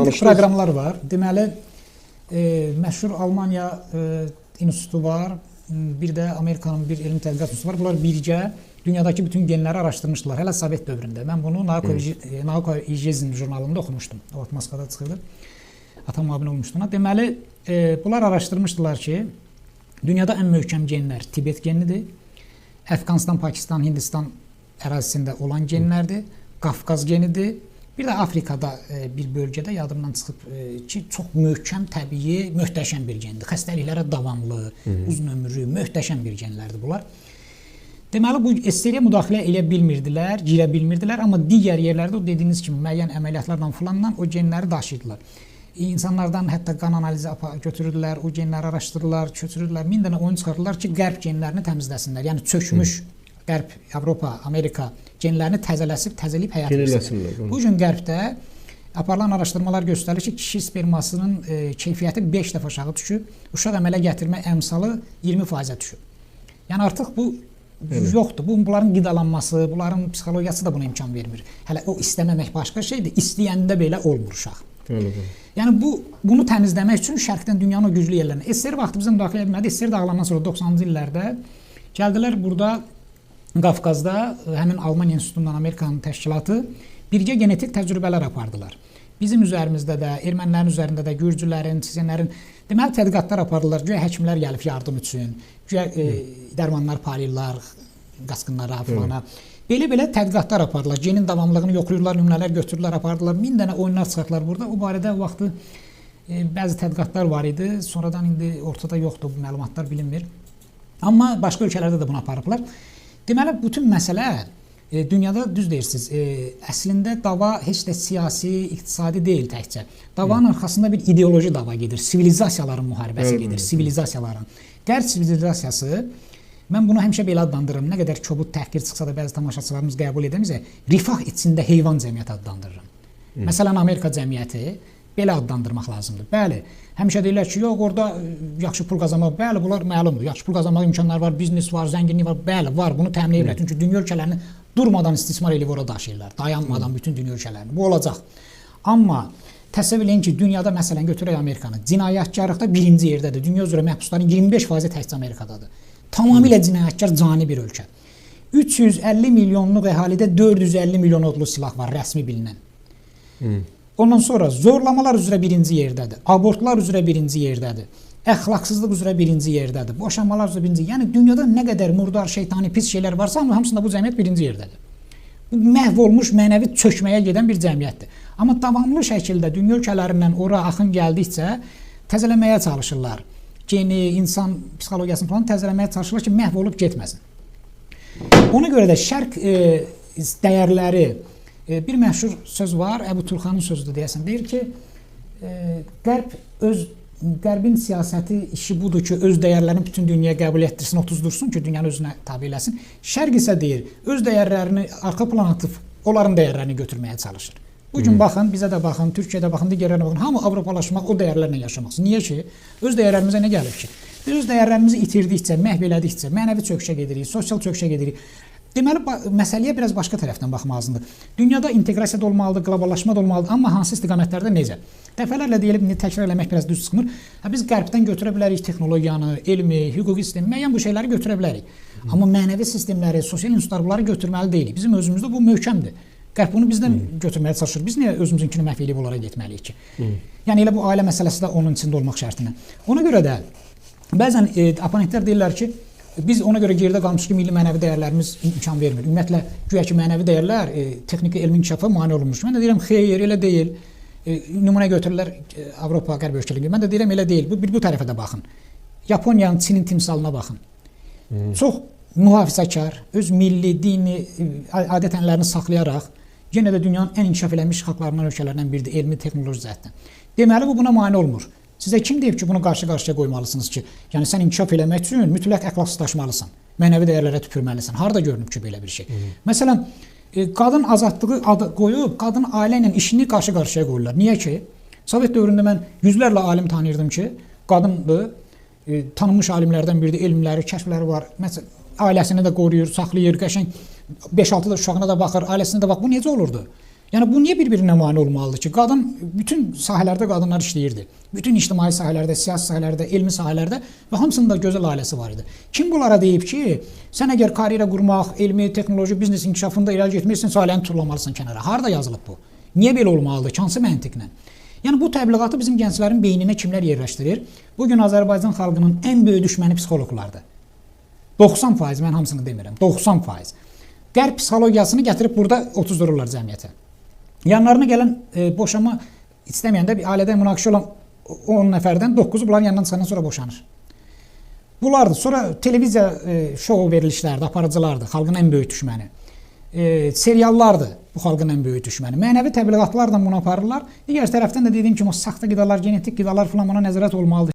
genetik proqramlar var. Deməli, məşhur Almaniya institutu var, bir də Amerikanın bir elmi tədqiqat institutu var. Bunlar birgə dünyadakı bütün genləri araşdırmışdılar. Hələ Sovet dövründə. Mən bunu Nauka i Жизнь jurnalında oxumuşdum. O vaxt Moskvada çıxırdı. Atam müavin olmuşdu. Deməli, bunlar araşdırmışdılar ki, dünyada ən möhkəm genlər Tibet genidir, Əfqanistan, Pakistan, Hindistan ərazisində olan genlərdir, Qafqaz genidir, bir də Afrikada bir bölgədə yadımdan çıxıb ki, çox möhkəm, təbii, möhtəşəm bir gendir. Xəstəliklərə davamlı, uzun ömürlü, möhtəşəm bir genlərdir bunlar. Deməli, bu SSR-yə müdaxilə edə bilmirdilər, girə bilmirdilər, amma digər yerlərdə o dediyiniz kimi müəyyən əməliyyatlarla filandan o genləri daşıyırdılar. İnsanlardan hətta qan analizi götürürdülər, o genləri araşdırırlar, köçürürdülər, min dənə oyun çıxarırlar ki, qərb genlərini təmizləsinlər. Yəni çökmüş qərb, Avropa, Amerika genlərini təzələyib həyat versinlər. Bu gün qərbdə aparılan araşdırmalar göstərir ki, kişi spermasının keyfiyyəti 5 dəfə aşağı düşüb, uşaq əmələ gətirmə əmsalı 20%-ə düşüb. Yəni artıq bu yoxdur. Bunların qidalanması, bunların psixologiyası da buna imkan vermir. Hələ o istəməmək başqa şeydir, istəyəndə belə olmur uşaq. Yəni bunu təmizləmək üçün şərqdən dünyanın o güclü yerlərinə. SSR vaxtı bizə müdaxilə etmədi. SSR dağılandan sonra 90-cı illərdə gəldilər burada Qafqazda həmin Alman institutundan Amerikanın təşkilatı birgə genetik təcrübələr apardılar. Bizim üzərimizdə də, ermənilərin üzərində də, gürcülərin, çiçənlərin deməli tədqiqatlar apardılar. Güya həkimlər gəlib yardım üçün, güya dərmanlar paylayırlar qaçqınlara, falana. Belə tədqiqatlar apardılar. Genin davamlılığını yoxlayırlar, nümunələr götürürlər, apardılar. 1000 dənə oyunlar çıxartdılar burada. O barədə o vaxtı bəzi tədqiqatlar var idi. Sonradan indi ortada yoxdur, bu məlumatlar bilinmir. Amma başqa ölkələrdə də bunu aparıblar. Deməli, bütün məsələ dünyada düz deyirsiniz. Əslində dava heç də siyasi, iqtisadi deyil təkcə. Davanın arxasında bir ideoloji dava gedir. Sivilizasiyaların müharibəsi gedir. Sivilizasiyaların. Qərb sivilizasiyası, mən bunu həmişə belə adlandırırım. Nə qədər kobud təhqir çıxsa da bəzi tamaşaçılarımız qəbul edəmizsə, rifah içində heyvan cəmiyyəti adlandırırım. Məsələn, Amerika cəmiyyəti belə adlandırmaq lazımdır. Bəli, həmişə deyirlər ki, yox, orada yaxşı pul qazanmaq, bəli, bunlar məlumdur. Yaxşı pul qazanmaq imkanları var, biznes var, zənginlik var, bəli, var, bunu təmin edirlər. Çünki dünya ölkələrini durmadan istismar edib ora daşıyırlar, dayanmadan bütün dünya ölkələrini. Bu olacaq. Amma təsəvvür edin ki, dünyada məsələn götürək Amerikanı, cinayətkarlıqda birinci yerdədir. Dünya üzrə məhbusların 25% təkcə Amerikadadır. Tamamilə cinayətkar cani bir ölkə. 350 milyonluq əhalidə 450 milyon odlu silah var, rəsmi bilinən. Ondan sonra zorlamalar üzrə birinci yerdədir, abortlar üzrə birinci yerdədir, əxlaqsızlıq üzrə birinci yerdədir, boşanmalar üzrə birinci. Yəni dünyada nə qədər murdar, şeytani, pis şeylər varsa, hamısında bu cəmiyyət birinci yerdədir. Bu məhv olmuş, mənəvi çökməyə gedən bir cəmiyyətdir. Amma davamlı şəkildə dünya ölkələrindən ora axın gəldikcə təzələməyə çalışırlar. Geni, insan psixologiyasını falan təzələməyə çalışırlar ki, məhv olub getməsin. Ona görə də şərq dəyərləri, bir məşhur söz var, Əbu Turxanın sözüdür deyəsən, deyir ki, Qərbin siyasəti işi budur ki, öz dəyərlərini bütün dünyaya qəbul etdirsin, otuzdursun ki, dünyanı özünə tabi eləsin. Şərq isə deyir, öz dəyərlərini arxa plan atıb, onların dəyərlərini götürməyə çalışır. Bugün baxın, bizə də baxın, Türkiyədə baxın, digərlərinə baxın, hamı Avropalaşmaq, o dəyərlərlə yaşamaq. Niyə ki? Öz dəyərlərimizə nə gəlir ki? Biz öz dəyərlərimizi itirdikcə, məhv elədikcə, mənəvi çöküşə gedirik, sosial çöküşə gedirik. Deməli, məsələyə biraz başqa tərəfdən baxmaq lazımdır. Dünyada inteqrasiya da olmalıdır, qloballaşma da olmalıdır, amma hansı istiqamətlərdə necə? Dəfələrlə deyilib, təkrar eləmək biraz düz çıxmır. Biz qərbdən götürə bilərik texnologiyanı, elmi, hüquqi sistemi, müəyyən bu şeyləri götürə bilərik. Amma mənəvi sistemləri, sosial institutlar bunları götürməli deyilik. Bizim özümüzdə bu möhkəmdir. Qərb bunu bizdən götürməyə çalışır. Biz niyə özümüzünkünü məhv edib onlara getməliyik ki? Yəni elə bu ailə məsələsi də onun içində olmaq şərtinə. Ona görə də bəzən oponentlər deyirlər ki, biz ona görə geridə qalmış ki, milli mənəvi dəyərlərimiz imkan vermir. Ümumiyyətlə, güya ki, mənəvi dəyərlər texniki elmi inkişafa mane olunmuş. Mən də deyirəm, xeyr, elə deyil. Nümunə götürürlər Avropa, qərb ölkələri. Mən də deyirəm, elə deyil. Bu tərəfə də baxın. Yaponiyanın, Çinin timsalına baxın. Çox mühafizəkar, öz milli, dini, adət-ənənələrini saxlayaraq, yenə də dünyanın ən inkişaf eləmiş xalqlarından, ölkələrindən biridir, elmi, texnoloji cəhətdən. Deməli, bu buna mane olmur. Sizə kim deyib ki, bunu qarşı-qarşıya qoymalısınız ki, yəni sən inkişaf eləmək üçün mütləq əxlaqsızlaşmalısan, mənəvi dəyərlərə tüpürməlisən. Harada görünüb ki, belə bir şey? Məsələn, qadın azadlığı adı qoyub, qadın ailə ilə işini qarşı-qarşıya qoyurlar. Niyə ki? Sovet dövründə mən yüzlərlə alim tanıyırdım ki, qadındır, tanınmış alimlərdən biridir, elmləri, kəşfləri var. Məsələn, ailəsini də qoruyur, saxlayır, qəşəng 5-6 uşağına da baxır, ailəsinə də baxır. Bu necə olurdu? Yəni bu niyə bir-birinə mane olmalıdır ki, qadın bütün sahələrdə qadınlar işləyirdi. Bütün ictimai sahələrdə, siyasi sahələrdə, elmi sahələrdə və hamısının da gözəl ailəsi var idi. Kim bunlara deyib ki, sən əgər karyera qurmaq, elmi, texnoloji, biznes inkişafında irəli getmək üçün ailəni turlamalısan kənara. Harda yazılıb bu? Niyə belə olmalıdır? Hansı məntiqlə? Yəni bu təbliğatı bizim gənclərin beyninə kimlər yerləşdirir? Bu gün Azərbaycan xalqının ən böyük düşməni psixoloqlardır. 90%, mən hamısını demirəm, 90%. Qərb psixologiyasını gətirib burada otuzdururlar cəmiyyətə. Yanlarına gələn boşanma istəməyəndə bir ailədə münaqişə olan 10 nəfərdən 9-u bunların yanından çıxandan sonra boşanır. Bunlardır. Sonra televiziya şou verilişlərdir, aparıcılardır, xalqın ən böyük düşməni. Seriallardır bu xalqın ən böyük düşməni. Mənəvi təbliğatlarla bunu aparırlar. Digər tərəfdən də dediyim kimi o saxta qidalar, genetik qidalar falan buna nəzarət olmalıdır.